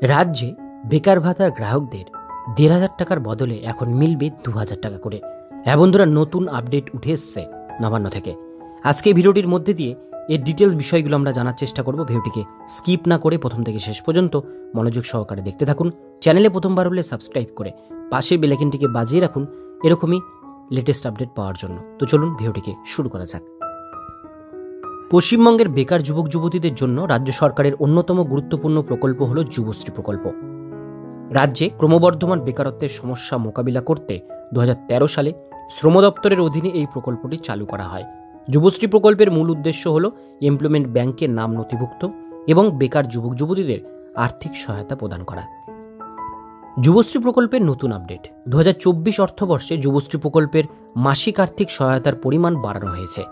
রাজ্যে বেকার ভাতার গ্রাহকদের ১,৫০০ টাকার বদলে এখন মিলবে ২,০০০ টাকা করে। হ্যাঁ বন্ধুরা, নতুন আপডেট উঠে এসছে নবান্ন থেকে। আজকে এই ভিডিওটির মধ্যে দিয়ে এর ডিটেলস বিষয়গুলো আমরা জানার চেষ্টা করব। ভিডিওটিকে স্কিপ না করে প্রথম থেকে শেষ পর্যন্ত মনোযোগ সহকারে দেখতে থাকুন। চ্যানেলে প্রথমবার হলে সাবস্ক্রাইব করে পাশের বেল আইকনটিকে বাজিয়ে রাখুন এরকমই লেটেস্ট আপডেট পাওয়ার জন্য। তো চলুন ভিডিওটিকে শুরু করা যাক। পশ্চিমবঙ্গের বেকার যুবক যুবতীদের জন্য রাজ্য সরকারের অন্যতম গুরুত্বপূর্ণ প্রকল্প হল যুবশ্রী প্রকল্প। রাজ্যে ক্রমবর্ধমান বেকারত্বের সমস্যা মোকাবিলা করতে ২০১৩ সালে শ্রম দপ্তরের অধীনে এই প্রকল্পটি চালু করা হয়। যুবশ্রী প্রকল্পের মূল উদ্দেশ্য হল এমপ্লয়মেন্ট ব্যাংকের নাম নথিভুক্ত এবং বেকার যুবক যুবতীদের আর্থিক সহায়তা প্রদান করা। যুবশ্রী প্রকল্পের নতুন আপডেট। ২০২৪ অর্থবর্ষে যুবশ্রী প্রকল্পের মাসিক আর্থিক সহায়তার পরিমাণ বাড়ানো হয়েছে।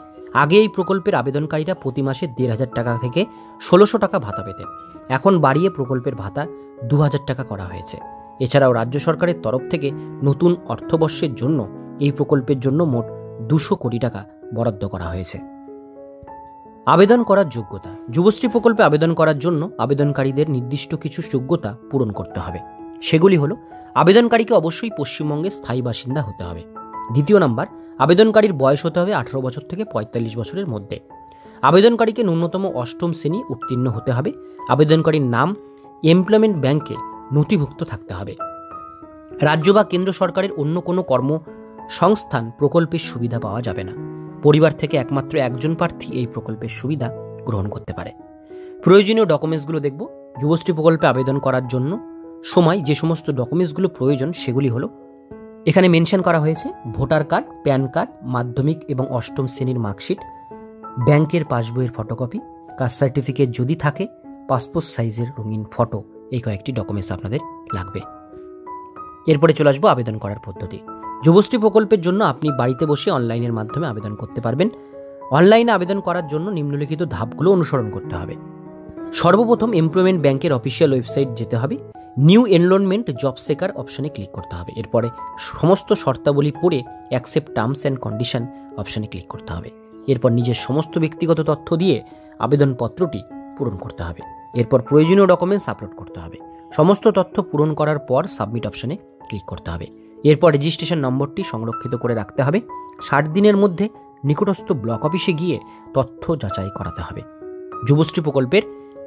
আগে এই প্রকল্পের আবেদনকারীরা প্রতি মাসে ১,৫০০ টাকা থেকে ১৬০০ টাকা ভাতা পেতেন। এখন বাড়িয়ে প্রকল্পের ভাতা ২,০০০ টাকা করা হয়েছে। এছাড়াও রাজ্য সরকারের তরফ থেকে নতুন অর্থবর্ষের জন্য এই প্রকল্পের জন্য মোট ২০০ কোটি টাকা বরাদ্দ করা হয়েছে। আবেদন করার যোগ্যতা। যুবশ্রী প্রকল্পে আবেদন করার জন্য আবেদনকারীদের নির্দিষ্ট কিছু যোগ্যতা পূরণ করতে হবে। সেগুলি হলো, আবেদনকারীকে অবশ্যই পশ্চিমবঙ্গের স্থায়ী বাসিন্দা হতে হবে। দ্বিতীয় নাম্বার, আবেদনকারীর বয়স হতে হবে ১৮ বছর থেকে ৪৫ বছরের মধ্যে। আবেদনকারীকে ন্যূনতম অষ্টম শ্রেণী উত্তীর্ণ হতে হবে। আবেদনকারীর নাম এমপ্লয়মেন্ট ব্যাংকে নথিভুক্ত থাকতে হবে। রাজ্য বা কেন্দ্র সরকারের অন্য কোনো কর্মসংস্থান প্রকল্পের সুবিধা পাওয়া যাবে না। পরিবার থেকে একমাত্র একজন প্রার্থী এই প্রকল্পের সুবিধা গ্রহণ করতে পারে। প্রয়োজনীয় ডকুমেন্টসগুলো দেখব। যুবশ্রী প্রকল্পে আবেদন করার জন্য সময় যে সমস্ত ডকুমেন্টসগুলো প্রয়োজন সেগুলি হলো, এখানে মেনশন করা হয়েছে ভোটার কার্ড, প্যান কার্ড, মাধ্যমিক এবং অষ্টম শ্রেণীর মার্কশিট, ব্যাংকের পাসবইয়ের ফটোকপি, কাস্ট সার্টিফিকেট যদি থাকে, পাসপোর্ট সাইজের রঙিন ফটো, এই কয়েকটি ডকুমেন্টস আপনাদের লাগবে। এরপরে চলে আসবো আবেদন করার পদ্ধতি। যুবশ্রী প্রকল্পের জন্য আপনি বাড়িতে বসে অনলাইনের মাধ্যমে আবেদন করতে পারবেন। অনলাইনে আবেদন করার জন্য নিম্নলিখিত ধাপগুলো অনুসরণ করতে হবে। সর্বপ্রথম এমপ্লয়মেন্ট ব্যাংকের অফিসিয়াল ওয়েবসাইট যেতে হবে। নিউ এনরোলমেন্ট জব সেকার অপশানে ক্লিক করতে হবে। এরপরে সমস্ত শর্তাবলী পড়ে অ্যাকসেপ্ট টার্মস অ্যান্ড কন্ডিশন অপশানে ক্লিক করতে হবে। এরপর নিজের সমস্ত ব্যক্তিগত তথ্য দিয়ে আবেদনপত্রটি পূরণ করতে হবে। এরপর প্রয়োজনীয় ডকুমেন্টস আপলোড করতে হবে। সমস্ত তথ্য পূরণ করার পর সাবমিট অপশানে ক্লিক করতে হবে। এরপর রেজিস্ট্রেশন নম্বরটি সংরক্ষিত করে রাখতে হবে। ৬০ দিনের মধ্যে নিকটস্থ ব্লক অফিসে গিয়ে তথ্য যাচাই করাতে হবে। যুবশ্রী প্রকল্পের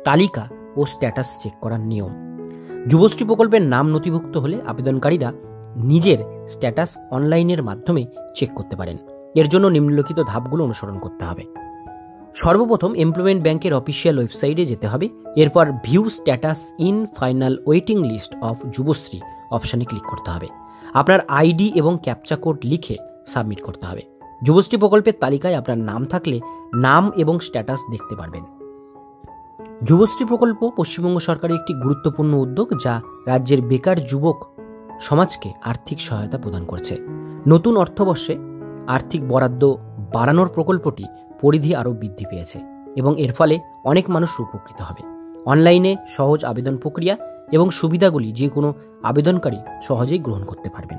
তালিকা ও স্ট্যাটাস চেক করার নিয়ম। যুবশ্রী প্রকল্পের নাম নথিভুক্ত হলে আবেদনকারীরা নিজের স্ট্যাটাস অনলাইনের মাধ্যমে চেক করতে পারেন। এর জন্য নিম্নলিখিত ধাপগুলো অনুসরণ করতে হবে। সর্বপ্রথম এমপ্লয়মেন্ট ব্যাংকের অফিসিয়াল ওয়েবসাইটে যেতে হবে। এরপর view status in final waiting list of Yuvashree অপশানে ক্লিক করতে হবে। আপনার আইডি এবং ক্যাপচা কোড লিখে সাবমিট করতে হবে। যুবশ্রী প্রকল্পের তালিকায় আপনার নাম থাকলে নাম এবং স্ট্যাটাস দেখতে পারবেন। যুবশ্রী প্রকল্প পশ্চিমবঙ্গ সরকারের একটি গুরুত্বপূর্ণ উদ্যোগ, যা রাজ্যের বেকার যুবক সমাজকে আর্থিক সহায়তা প্রদান করছে। নতুন অর্থবর্ষে আর্থিক বরাদ্দ বাড়ানোর প্রকল্পটি পরিধি আরও বৃদ্ধি পেয়েছে এবং এর ফলে অনেক মানুষ উপকৃত হবে। অনলাইনে সহজ আবেদন প্রক্রিয়া এবং সুবিধাগুলি যে কোনো আবেদনকারী সহজেই গ্রহণ করতে পারবেন।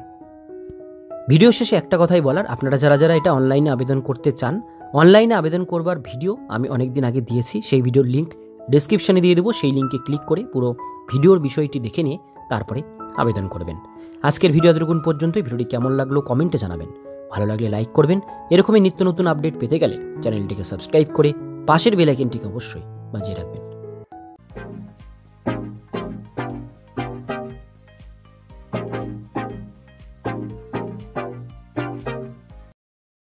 ভিডিও শেষে একটা কথাই বলার, আপনারা যারা যারা এটা অনলাইনে আবেদন করতে চান, অনলাইনে আবেদন করবার ভিডিও আমি অনেকদিন আগে দিয়েছি। সেই ভিডিওর লিঙ্ক ডেসক্রিপশনে দিয়ে দেবো। সেই লিঙ্কে ক্লিক করে পুরো ভিডিওর বিষয়টি দেখে নিয়ে তারপরে আবেদন করবেন। আজকের ভিডিও এতটুকুন পর্যন্তই। ভিডিওটি কেমন লাগলো কমেন্টে জানাবেন। ভালো লাগলে লাইক করবেন। এরকমই নিত্য নতুন আপডেট পেতে গেলে চ্যানেলটিকে সাবস্ক্রাইব করে পাশের বেল আইকনটিকে অবশ্যই বাজিয়ে রাখবেন।